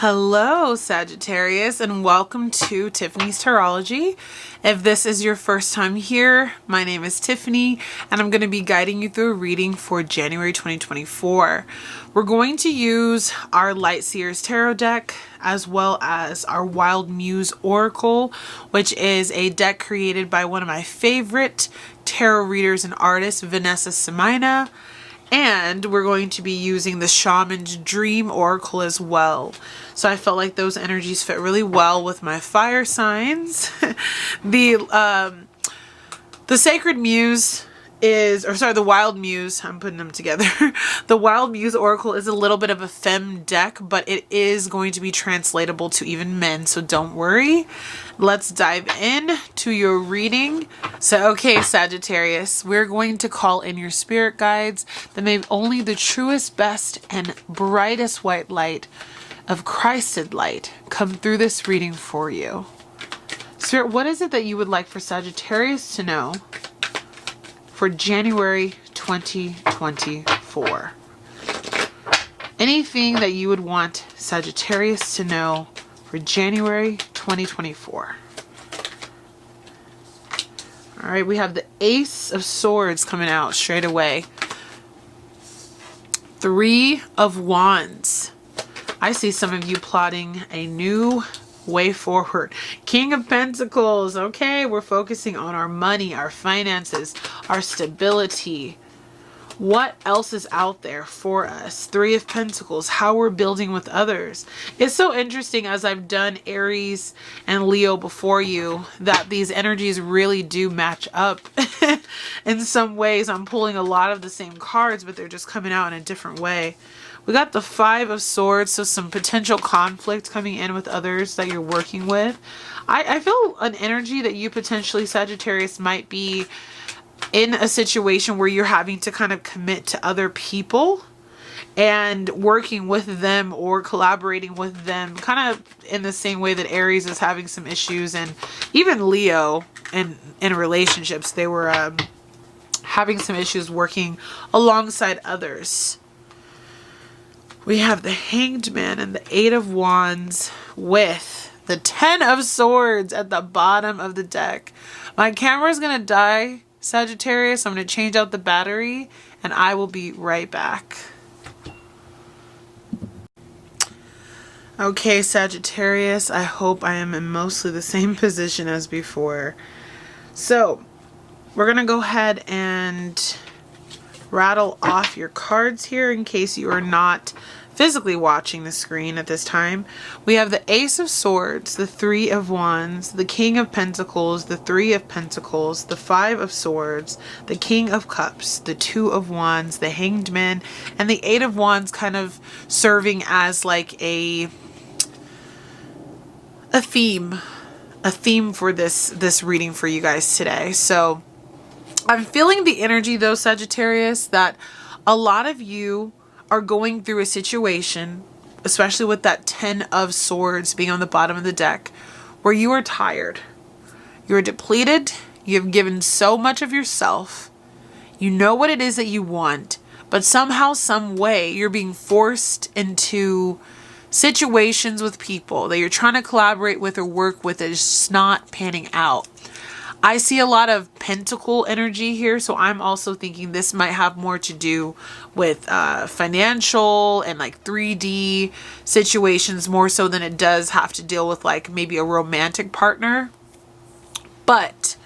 Hello, Sagittarius, and welcome to Tiffany's Tarology. If this is your first time here, my name is Tiffany, and I'm going to be guiding you through a reading for January 2024. We're going to use our Light Seers Tarot deck, as well as our Wild Muse Oracle, which is a deck created by one of my favorite tarot readers and artists, Vanessa Semina. And we're going to be using the Shaman's Dream Oracle as well. So I felt like those energies fit really well with my fire signs. The Sacred Muse the Wild Muse, I'm putting them together. The Wild Muse Oracle is a little bit of a femme deck, but it is going to be translatable to even men, so don't worry. Let's dive in to your reading. So, okay, Sagittarius, we're going to call in your spirit guides that may only the truest, best, and brightest white light of Christed light come through this reading for you. Spirit, what is it that you would like for Sagittarius to know for January 2024? Anything that you would want Sagittarius to know for January 2024. All right, we have the Ace of Swords coming out straight away. Three of Wands. I see some of you plotting a new way forward. King of Pentacles. Okay, we're focusing on our money, our finances, our stability. What else is out there for us? Three of Pentacles, how we're building with others. It's so interesting, as I've done Aries and Leo before you, that these energies really do match up. In some ways, I'm pulling a lot of the same cards, but they're just coming out in a different way. We got the Five of Swords, so some potential conflict coming in with others that you're working with. I feel an energy that you potentially, Sagittarius, might be in a situation where you're having to kind of commit to other people and working with them or collaborating with them, kind of in the same way that Aries is having some issues, and even Leo in relationships, they were having some issues working alongside others. We have the Hanged Man and the Eight of Wands with the Ten of Swords at the bottom of the deck. My camera is going to die, Sagittarius. I'm going to change out the battery and I will be right back. Okay, Sagittarius, I hope I am in mostly the same position as before. So, we're going to go ahead and rattle off your cards here in case you are not physically watching the screen at this time. We have the Ace of Swords, the Three of Wands, the King of Pentacles, the Three of Pentacles, the Five of Swords, the King of Cups, the Two of Wands, the Hanged Man, and the Eight of Wands, kind of serving as like a theme for this reading for you guys today. So I'm feeling the energy, though, Sagittarius, that a lot of you are going through a situation, especially with that Ten of Swords being on the bottom of the deck, where you are tired. You're depleted. You've given so much of yourself. You know what it is that you want, but somehow, some way, you're being forced into situations with people that you're trying to collaborate with or work with that is just not panning out. I see a lot of pentacle energy here, so I'm also thinking this might have more to do with financial and like 3D situations more so than it does have to deal with like maybe a romantic partner. But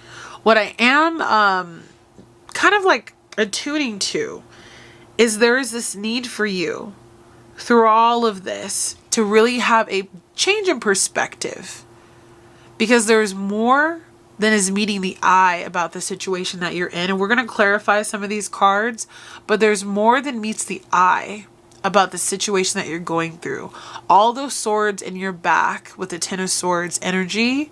what I am kind of like attuning to is there is this need for you through all of this to really have a change in perspective, because there's more than is meeting the eye about the situation that you're in. And we're going to clarify some of these cards, but there's more than meets the eye about the situation that you're going through. All those swords in your back with the Ten of Swords energy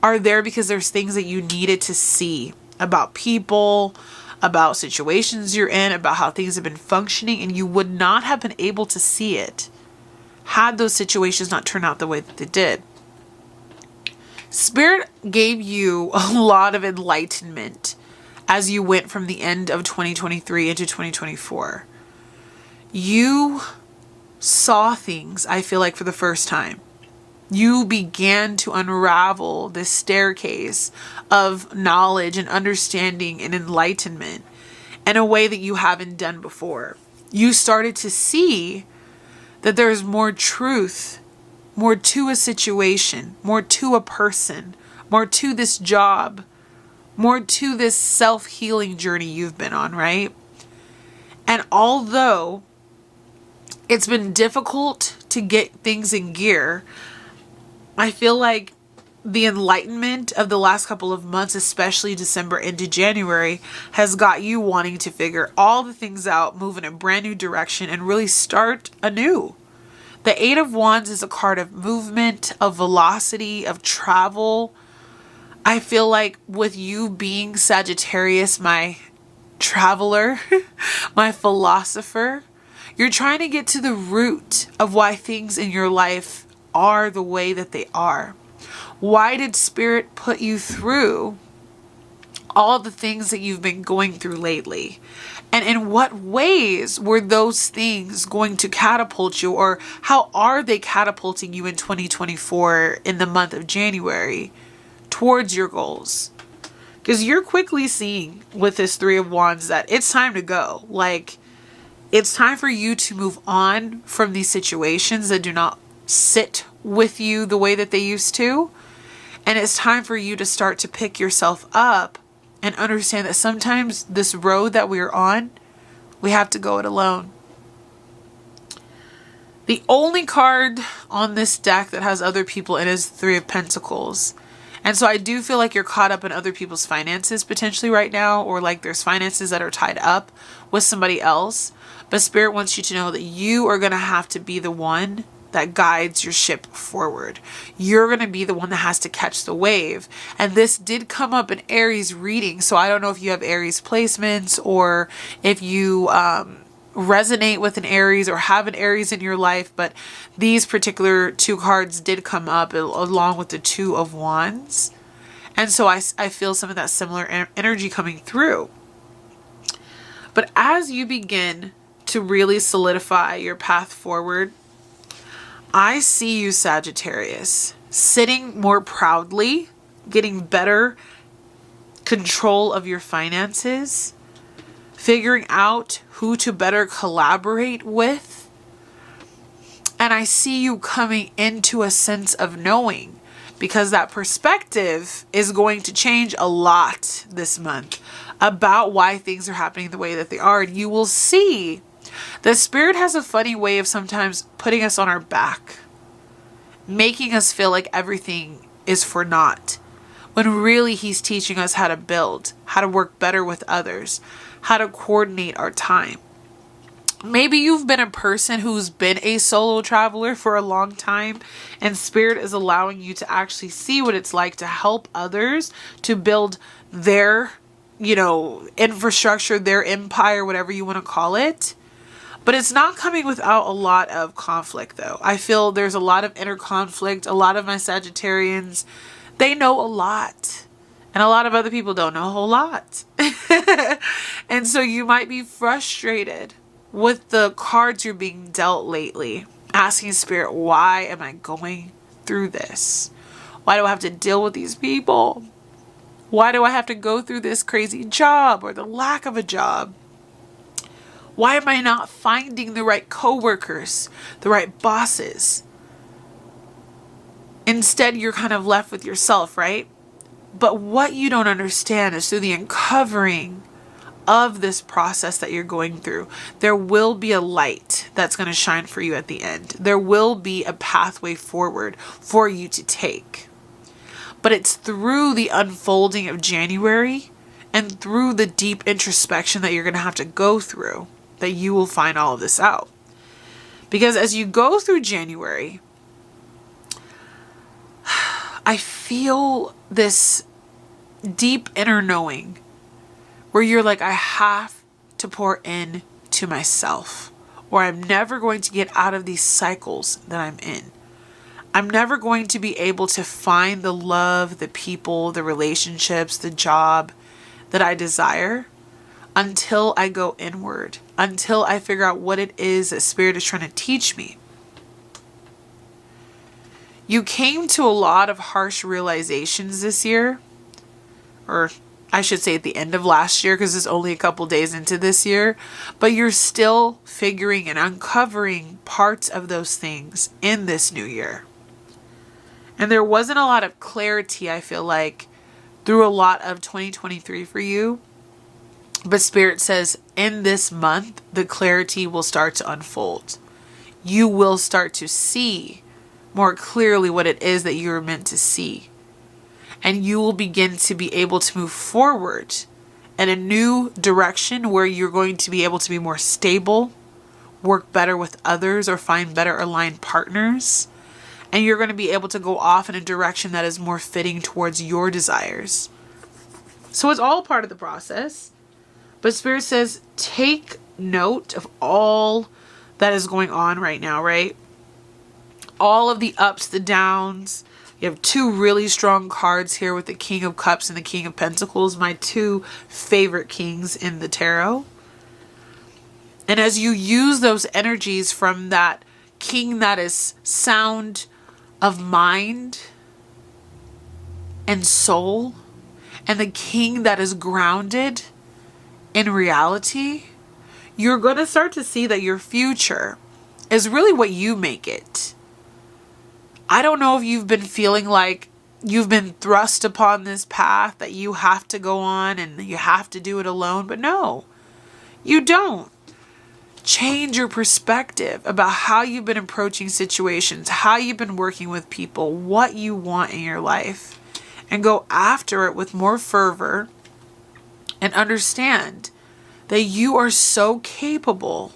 are there because there's things that you needed to see about people, about situations you're in, about how things have been functioning, and you would not have been able to see it had those situations not turned out the way that they did. Spirit gave you a lot of enlightenment as you went from the end of 2023 into 2024. You saw things, I feel like, for the first time. You began to unravel this staircase of knowledge and understanding and enlightenment in a way that you haven't done before. You started to see that there's more truth, more to a situation, more to a person, more to this job, more to this self-healing journey you've been on, right? And although it's been difficult to get things in gear, I feel like the enlightenment of the last couple of months, especially December into January, has got you wanting to figure all the things out, move in a brand new direction, and really start anew. The Eight of Wands is a card of movement, of velocity, of travel. I feel like with you being Sagittarius, my traveler, my philosopher, you're trying to get to the root of why things in your life are the way that they are. Why did Spirit put you through all the things that you've been going through lately? And in what ways were those things going to catapult you, or how are they catapulting you in 2024 in the month of January towards your goals? Because you're quickly seeing with this Three of Wands that it's time to go. Like, it's time for you to move on from these situations that do not sit with you the way that they used to. And it's time for you to start to pick yourself up and understand that sometimes this road that we're on, we have to go it alone. The only card on this deck that has other people in is Three of Pentacles. And so I do feel like you're caught up in other people's finances potentially right now, or like there's finances that are tied up with somebody else. But Spirit wants you to know that you are going to have to be the one that guides your ship forward. You're going to be the one that has to catch the wave. And this did come up in Aries reading. So I don't know if you have Aries placements, or if you resonate with an Aries or have an Aries in your life. But these particular two cards did come up along with the Two of Wands. And so I feel some of that similar energy coming through. But as you begin to really solidify your path forward, I see you, Sagittarius, sitting more proudly, getting better control of your finances, figuring out who to better collaborate with. And I see you coming into a sense of knowing, because that perspective is going to change a lot this month about why things are happening the way that they are. And you will see the Spirit has a funny way of sometimes putting us on our back, making us feel like everything is for naught, when really He's teaching us how to build, how to work better with others, how to coordinate our time. Maybe you've been a person who's been a solo traveler for a long time, and Spirit is allowing you to actually see what it's like to help others to build their, infrastructure, their empire, whatever you want to call it. But it's not coming without a lot of conflict, though. I feel there's a lot of inner conflict. A lot of my Sagittarians, they know a lot. And a lot of other people don't know a whole lot. And so you might be frustrated with the cards you're being dealt lately. Asking Spirit, why am I going through this? Why do I have to deal with these people? Why do I have to go through this crazy job or the lack of a job? Why am I not finding the right coworkers, the right bosses? Instead, you're kind of left with yourself, right? But what you don't understand is through the uncovering of this process that you're going through, there will be a light that's going to shine for you at the end. There will be a pathway forward for you to take. But it's through the unfolding of January and through the deep introspection that you're going to have to go through that you will find all of this out. Because as you go through January, I feel this deep inner knowing where you're like, I have to pour in to myself, or I'm never going to get out of these cycles that I'm in. I'm never going to be able to find the love, the people, the relationships, the job that I desire until I go inward, until I figure out what it is that Spirit is trying to teach me. You came to a lot of harsh realizations this year, or I should say at the end of last year, because it's only a couple days into this year, but you're still figuring and uncovering parts of those things in this new year. And there wasn't a lot of clarity, I feel like, through a lot of 2023 for you. But Spirit says in this month, the clarity will start to unfold. You will start to see more clearly what it is that you were meant to see. And you will begin to be able to move forward in a new direction where you're going to be able to be more stable, work better with others, or find better aligned partners. And you're going to be able to go off in a direction that is more fitting towards your desires. So it's all part of the process. But Spirit says, take note of all that is going on right now, right? All of the ups, the downs. You have two really strong cards here with the King of Cups and the King of Pentacles, my two favorite kings in the tarot. And as you use those energies from that king that is sound of mind and soul, and the king that is grounded in reality, you're going to start to see that your future is really what you make it. I don't know if you've been feeling like you've been thrust upon this path that you have to go on and you have to do it alone, but no, you don't. Change your perspective about how you've been approaching situations, how you've been working with people, what you want in your life, and go after it with more fervor, and understand that you are so capable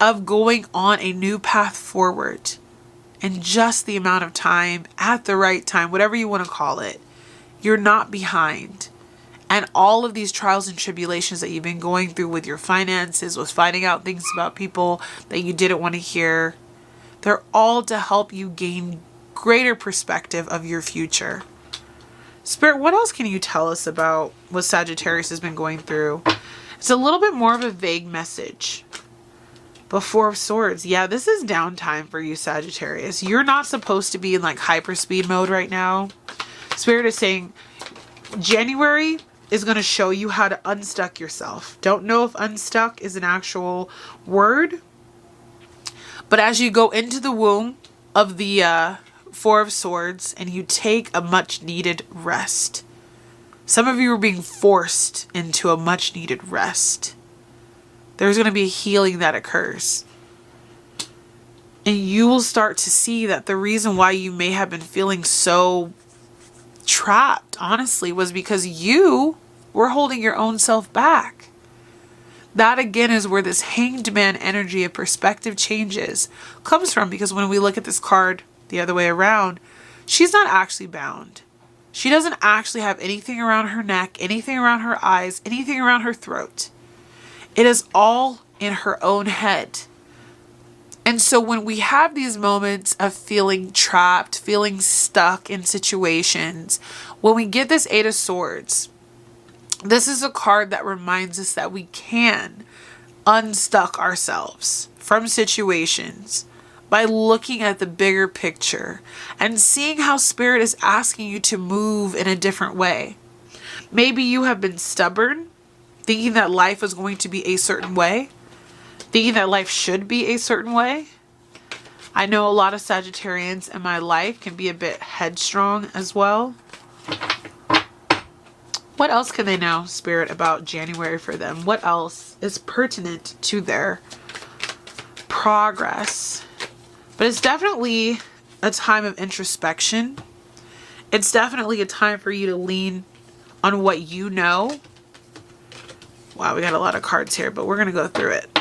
of going on a new path forward in just the amount of time, at the right time, whatever you want to call it. You're not behind. And all of these trials and tribulations that you've been going through with your finances, with finding out things about people that you didn't want to hear, they're all to help you gain greater perspective of your future. Spirit, what else can you tell us about what Sagittarius has been going through? It's a little bit more of a vague message. But Four of Swords, yeah, this is downtime for you, Sagittarius. You're not supposed to be in like hyperspeed mode right now. Spirit is saying January is going to show you how to unstuck yourself. Don't know if unstuck is an actual word. But as you go into the womb of the Four of Swords and you take a much needed rest. Some of you are being forced into a much needed rest. There's going to be a healing that occurs. And you will start to see that the reason why you may have been feeling so trapped, honestly, was because you were holding your own self back. That again is where this Hanged Man energy of perspective changes comes from, because when we look at this card the other way around, she's not actually bound. She doesn't actually have anything around her neck, anything around her eyes, anything around her throat. It is all in her own head. And so when we have these moments of feeling trapped, feeling stuck in situations, when we get this Eight of Swords, this is a card that reminds us that we can unstuck ourselves from situations by looking at the bigger picture and seeing how Spirit is asking you to move in a different way. Maybe you have been stubborn, thinking that life is going to be a certain way, thinking that life should be a certain way. I know a lot of Sagittarians in my life can be a bit headstrong as well. What else can they know, Spirit, about January for them? What else is pertinent to their progress? But it's definitely a time of introspection. It's definitely a time for you to lean on what you know. Wow, we got a lot of cards here, but we're going to go through it.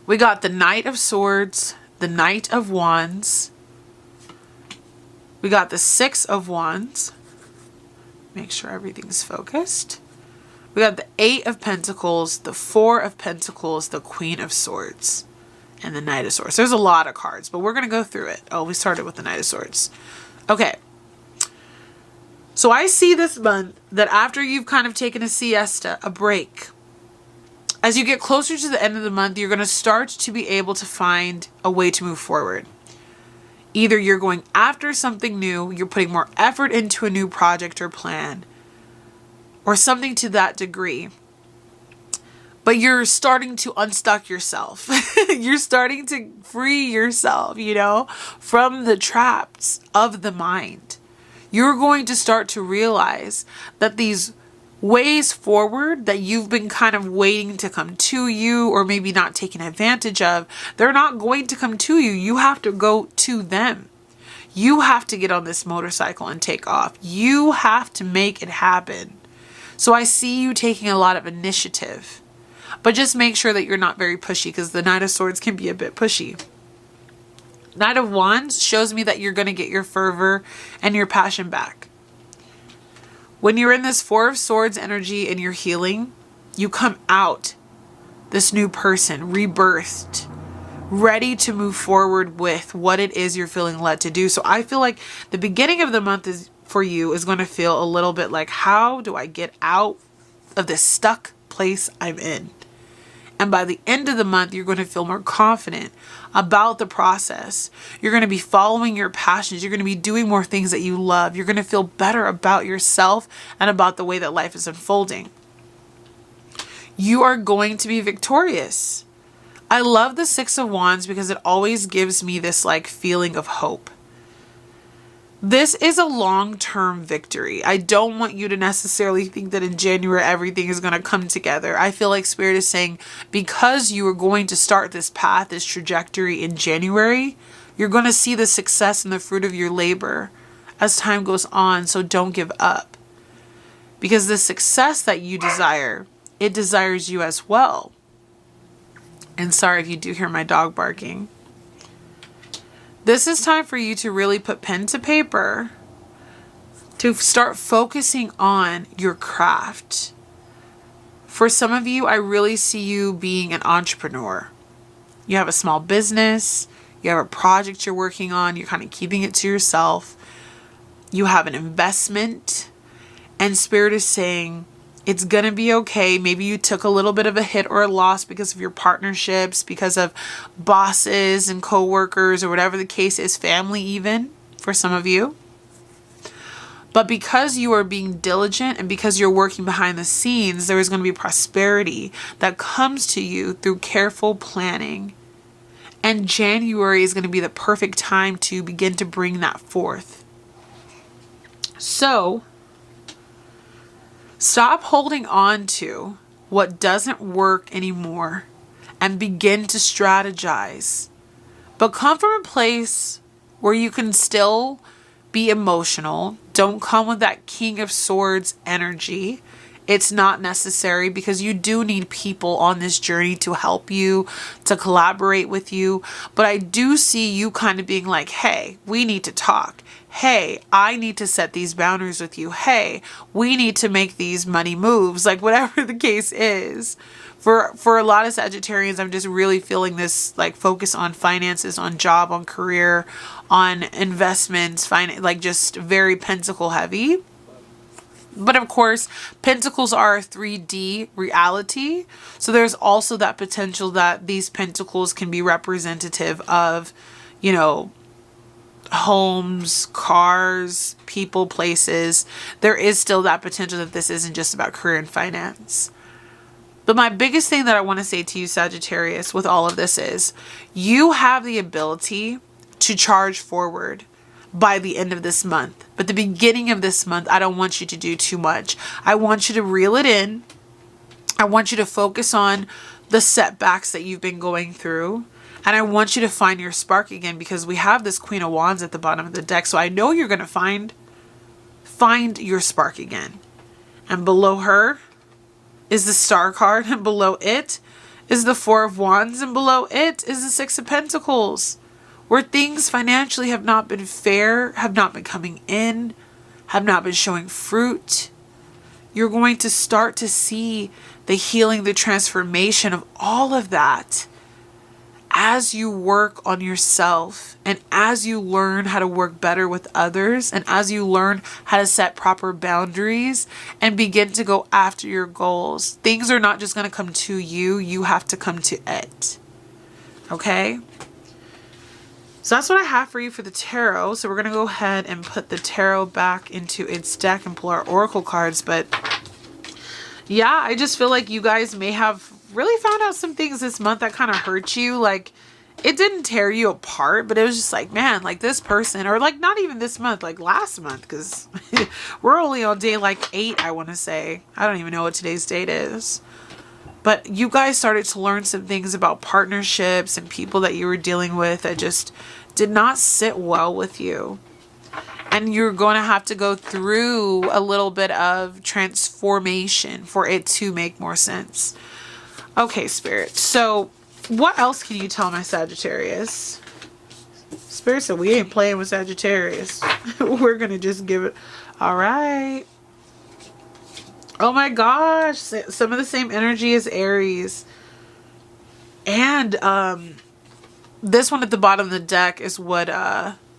We got the Knight of Swords, the Knight of Wands. We got the Six of Wands. Make sure everything's focused. We got the Eight of Pentacles, the Four of Pentacles, the Queen of Swords, and the Knight of Swords. There's a lot of cards, but we're going to go through it. Oh, we started with the Knight of Swords. Okay. So I see this month that after you've kind of taken a siesta, a break, as you get closer to the end of the month, you're going to start to be able to find a way to move forward. Either you're going after something new, you're putting more effort into a new project or plan, or something to that degree. But you're starting to unstuck yourself. You're starting to free yourself, from the traps of the mind. You're going to start to realize that these ways forward that you've been kind of waiting to come to you, or maybe not taking advantage of, they're not going to come to you. You have to go to them. You have to get on this motorcycle and take off. You have to make it happen. So I see you taking a lot of initiative, but just make sure that you're not very pushy, because the Knight of Swords can be a bit pushy. Knight of Wands shows me that you're going to get your fervor and your passion back. When you're in this Four of Swords energy and you're healing, you come out this new person, rebirthed, ready to move forward with what it is you're feeling led to do. So I feel like the beginning of the month for you is going to feel a little bit like, how do I get out of this stuck place I'm in? And by the end of the month, you're going to feel more confident about the process. You're going to be following your passions. You're going to be doing more things that you love. You're going to feel better about yourself and about the way that life is unfolding. You are going to be victorious. I love the Six of Wands because it always gives me this feeling of hope. This is a long-term victory. I don't want you to necessarily think that in January everything is going to come together. I feel like Spirit is saying, because you are going to start this path, this trajectory in January, you're going to see the success and the fruit of your labor as time goes on. So don't give up. Because the success that you desire, it desires you as well. And sorry if you do hear my dog barking. This is time for you to really put pen to paper, to start focusing on your craft. For some of you, I really see you being an entrepreneur. You have a small business, you have a project you're working on, you're kind of keeping it to yourself. You have an investment, and Spirit is saying, it's going to be okay. Maybe you took a little bit of a hit or a loss because of your partnerships, because of bosses and coworkers, or whatever the case is, family even, for some of you. But because you are being diligent and because you're working behind the scenes, there is going to be prosperity that comes to you through careful planning. And January is going to be the perfect time to begin to bring that forth. So, stop holding on to what doesn't work anymore and begin to strategize. But come from a place where you can still be emotional. Don't come with that King of Swords energy. It's not necessary, because you do need people on this journey to help you, to collaborate with you. But I do see you kind of being like, hey, we need to talk. Hey, I need to set these boundaries with you. Hey, we need to make these money moves. Whatever the case is. For a lot of Sagittarians, I'm just really feeling this focus on finances, on job, on career, on investments, just very pentacle heavy. But of course, pentacles are a 3D reality. So there's also that potential that these pentacles can be representative of, homes, cars, people, places. There is still that potential that this isn't just about career and finance. But my biggest thing that I want to say to you, Sagittarius, with all of this is, you have the ability to charge forward by the end of this month. But the beginning of this month, I don't want you to do too much. I want you to reel it in. I want you to focus on the setbacks that you've been going through. And I want you to find your spark again, because we have this Queen of Wands at the bottom of the deck. So I know you're going to find your spark again. And below her is the Star card. And below it is the Four of Wands. And below it is the Six of Pentacles. Where things financially have not been fair, have not been coming in, have not been showing fruit. You're going to start to see the healing, the transformation of all of that as you work on yourself and as you learn how to work better with others and as you learn how to set proper boundaries and begin to go after your goals, things are not just going to come to you. You have to come to it. Okay? So that's what I have for you for the tarot. So we're going to go ahead and put the tarot back into its deck and pull our oracle cards. But yeah, I just feel like you guys may have really found out some things this month that kind of hurt you. Like, it didn't tear you apart, but it was just like, man, like this person, or like not even this month, like last month, because we're only on day like 8, I want to say. I don't even know what today's date is. But you guys started to learn some things about partnerships and people that you were dealing with that just did not sit well with you. And you're going to have to go through a little bit of transformation for it to make more sense. Okay, Spirit. So what else can you tell my Sagittarius? Spirit said we ain't playing with Sagittarius. We're going to just give it. All right. Oh my gosh. Some of the same energy as Aries. And this one at the bottom of the deck is what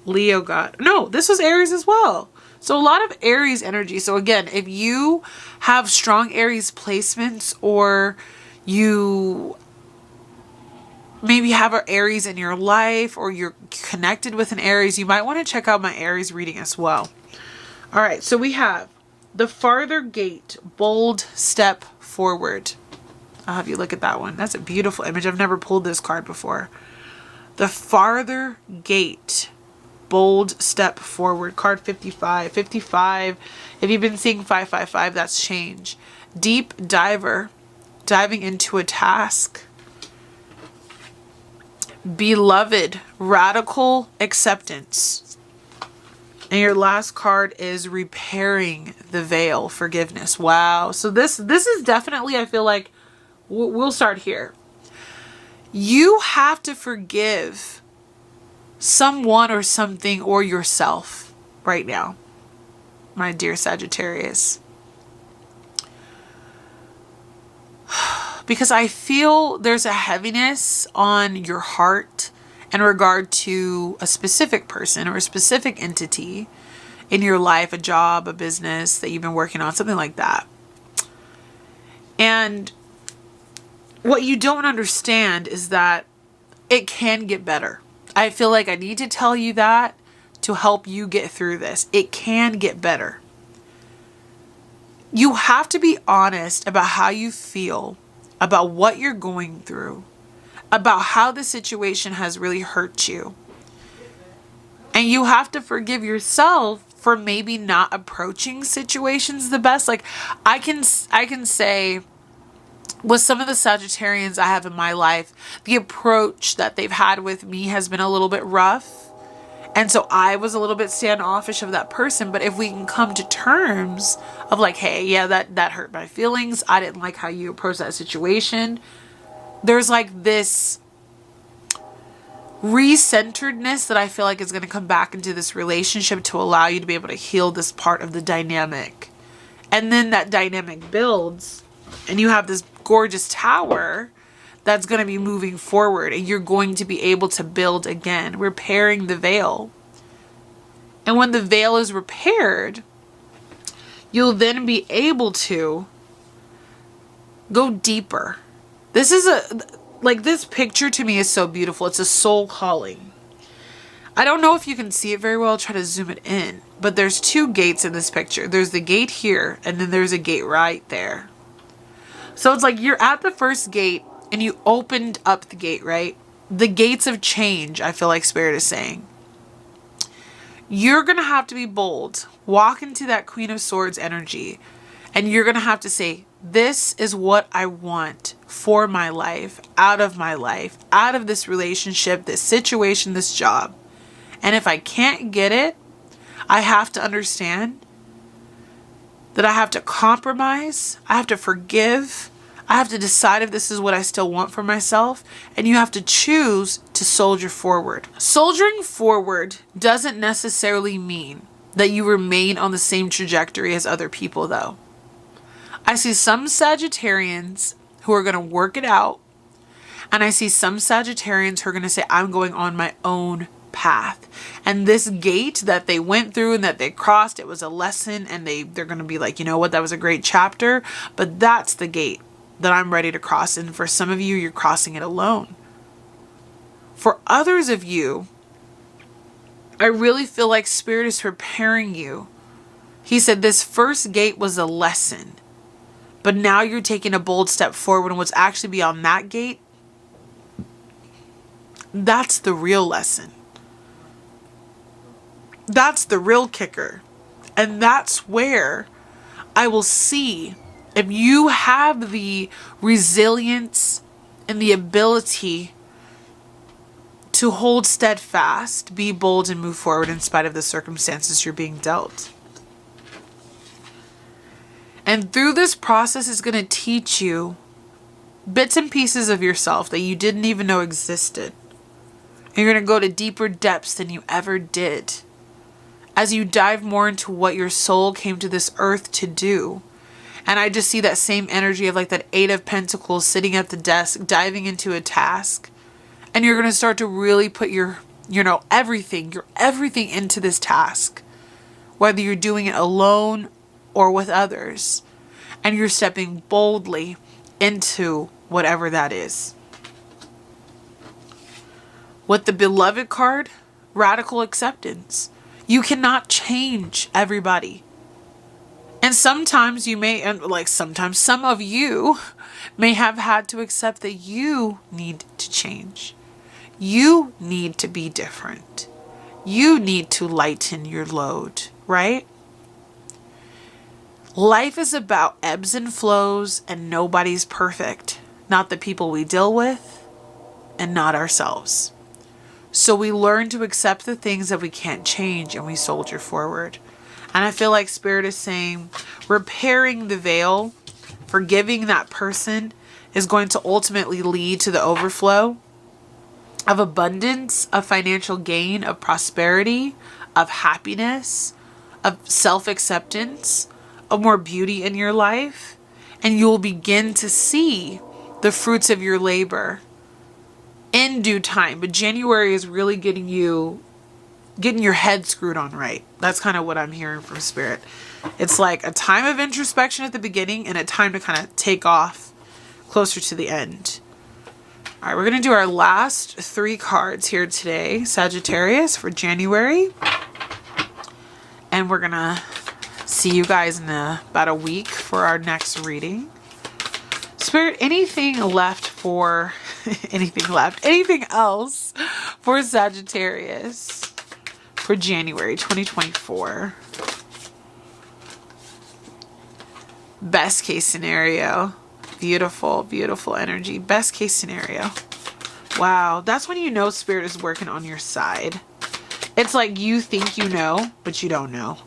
Leo got. No, this was Aries as well. So a lot of Aries energy. So again, if you have strong Aries placements, or you maybe have an Aries in your life, or you're connected with an Aries, you might want to check out my Aries reading as well. All right, so we have the farther gate, bold step forward. I'll have you look at that one. That's a beautiful image. I've never pulled this card before. The farther gate, bold step forward. Card 55. 55. If you've been seeing 555, that's change. Deep diver. Diving into a task. Beloved, radical acceptance. And your last card is repairing the veil, forgiveness. Wow. So this is definitely, I feel like, we'll start here. You have to forgive someone or something or yourself right now, my dear Sagittarius. Because I feel there's a heaviness on your heart in regard to a specific person or a specific entity in your life, a job, a business that you've been working on, something like that. And what you don't understand is that it can get better. I feel like I need to tell you that to help you get through this. It can get better. You have to be honest about how you feel, about what you're going through, about how the situation has really hurt you. And you have to forgive yourself for maybe not approaching situations the best. Like I can say with some of the Sagittarians I have in my life, the approach that they've had with me has been a little bit rough. And so I was a little bit standoffish of that person. But if we can come to terms of like, hey, yeah, that hurt my feelings. I didn't like how you approached that situation. There's like this recenteredness that I feel like is going to come back into this relationship to allow you to be able to heal this part of the dynamic. And then that dynamic builds and you have this gorgeous tower that's going to be moving forward, and you're going to be able to build again, repairing the veil. And when the veil is repaired, you'll then be able to go deeper. This is this picture to me is so beautiful. It's a soul calling. I don't know if you can see it very well. I'll try to zoom it in. But there's 2 gates in this picture. There's the gate here, and then there's a gate right there. So it's like you're at the first gate, and you opened up the gate, right? The gates of change, I feel like Spirit is saying. You're going to have to be bold. Walk into that Queen of Swords energy. And you're going to have to say, this is what I want for my life, out of this relationship, this situation, this job. And if I can't get it, I have to understand that I have to compromise. I have to forgive. I have to decide if this is what I still want for myself. And you have to choose to soldier forward. Soldiering forward doesn't necessarily mean that you remain on the same trajectory as other people, though. I see some Sagittarians who are going to work it out. And I see some Sagittarians who are going to say, I'm going on my own path. And this gate that they went through and that they crossed, it was a lesson, and they're going to be like, you know what, that was a great chapter, but that's the gate that I'm ready to cross. And for some of you, you're crossing it alone. For others of you, I really feel like Spirit is preparing you. He said this first gate was a lesson, but now you're taking a bold step forward, and what's actually beyond that gate, that's the real lesson. That's the real kicker. And that's where I will see if you have the resilience and the ability to hold steadfast, be bold, and move forward in spite of the circumstances you're being dealt. And through this process is going to teach you bits and pieces of yourself that you didn't even know existed. And you're going to go to deeper depths than you ever did as you dive more into what your soul came to this earth to do. And I just see that same energy of like that 8 of Pentacles sitting at the desk, diving into a task. And you're going to start to really put your everything into this task, whether you're doing it alone or with others. And you're stepping boldly into whatever that is. With the Beloved card, radical acceptance. You cannot change everybody. And sometimes some of you may have had to accept that you need to change. You need to be different. You need to lighten your load, right? Life is about ebbs and flows, and nobody's perfect. Not the people we deal with, and not ourselves. So we learn to accept the things that we can't change, and we soldier forward. And I feel like Spirit is saying, repairing the veil, forgiving that person is going to ultimately lead to the overflow of abundance, of financial gain, of prosperity, of happiness, of self-acceptance, of more beauty in your life. And you will begin to see the fruits of your labor in due time. But January is really getting your head screwed on right. That's kind of what I'm hearing from Spirit. It's like a time of introspection at the beginning and a time to kind of take off closer to the end. All right, we're going to do our last 3 cards here today, Sagittarius, for January. And we're going to see you guys in about a week for our next reading. Spirit, anything else for Sagittarius for January 2024? Best case scenario. Beautiful, beautiful energy. Best case scenario. Wow, that's when you know Spirit is working on your side. It's like you think you know, but you don't know.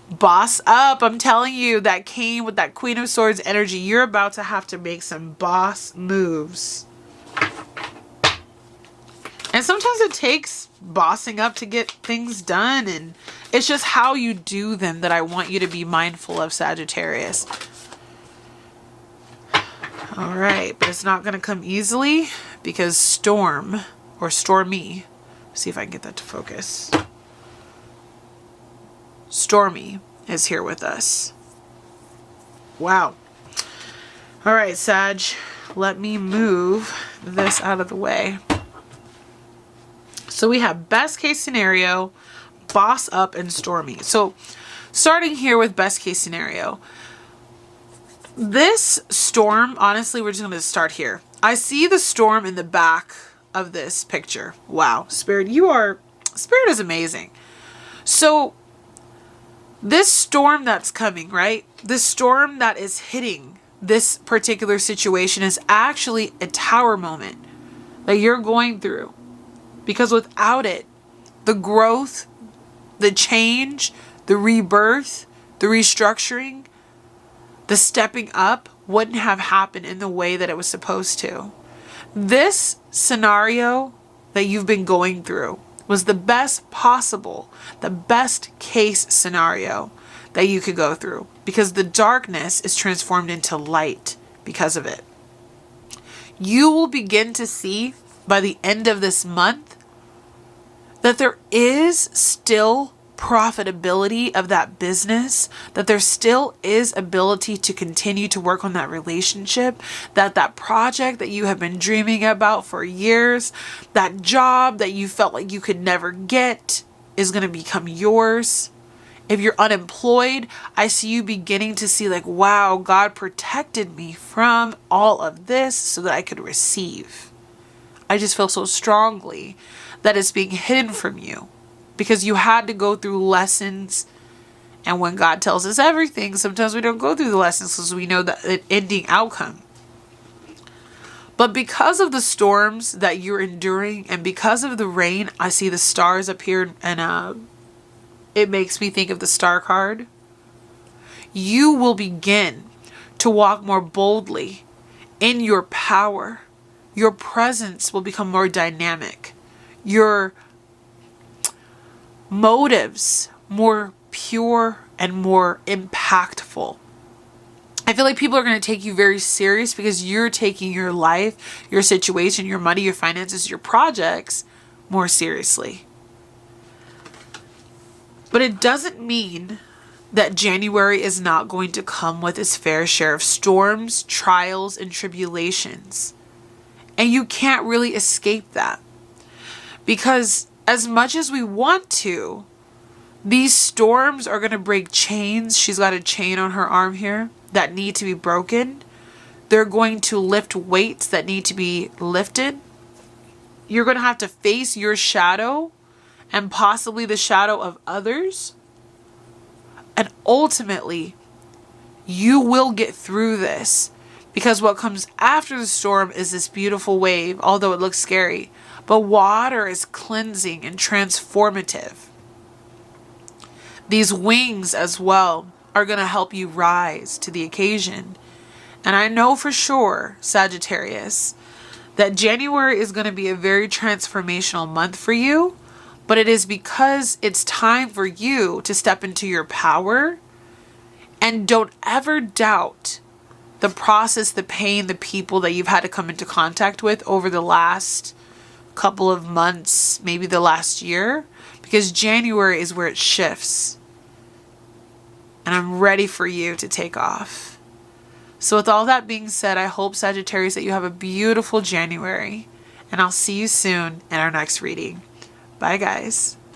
Boss up. I'm telling you, that came with that Queen of Swords energy. You're about to have to make some boss moves. And sometimes it takes bossing up to get things done. And it's just how you do them that I want you to be mindful of, Sagittarius. All right, but it's not going to come easily because Storm, or Stormy, see if I can get that to focus. Stormy is here with us. Wow. All right, Sag, let me move this out of the way. So we have best case scenario, boss up, and Stormy. So starting here with best case scenario. This storm, honestly, we're just going to start here. I see the storm in the back of this picture. Wow. Spirit is amazing. So this storm that's coming, right? This storm that is hitting this particular situation is actually a tower moment that you're going through. Because without it, the growth, the change, the rebirth, the restructuring, the stepping up wouldn't have happened in the way that it was supposed to. This scenario that you've been going through was the best possible, the best case scenario that you could go through, because the darkness is transformed into light because of it. you will begin to see by the end of this month that there is still profitability of that business, that there still is ability to continue to work on that relationship, that that project that you have been dreaming about for years, that job that you felt like you could never get is going to become yours. If you're unemployed, I see you beginning to see like, wow, God protected me from all of this so that I could receive. I just feel so strongly that it's being hidden from you because you had to go through lessons. And when God tells us everything, sometimes we don't go through the lessons because we know the ending outcome. But because of the storms that you're enduring and because of the rain, I see the stars up here and it makes me think of the star card. You will begin to walk more boldly in your power. Your presence will become more dynamic. Your motives more pure and more impactful. I feel like people are going to take you very serious because you're taking your life, your situation, your money, your finances, your projects more seriously. But it doesn't mean that January is not going to come with its fair share of storms, trials, and tribulations. And you can't really escape that. Because as much as we want to, these storms are going to break chains. She's got a chain on her arm here that need to be broken. They're going to lift weights that need to be lifted. You're going to have to face your shadow and possibly the shadow of others. And ultimately, you will get through this because what comes after the storm is this beautiful wave, although it looks scary. But water is cleansing and transformative. These wings as well are going to help you rise to the occasion. And I know for sure, Sagittarius, that January is going to be a very transformational month for you. But it is because it's time for you to step into your power. And don't ever doubt the process, the pain, the people that you've had to come into contact with over the last couple of months, maybe the last year. Because January is where it shifts. And I'm ready for you to take off. So with all that being said, I hope, Sagittarius, that you have a beautiful January. And I'll see you soon in our next reading. Bye, guys.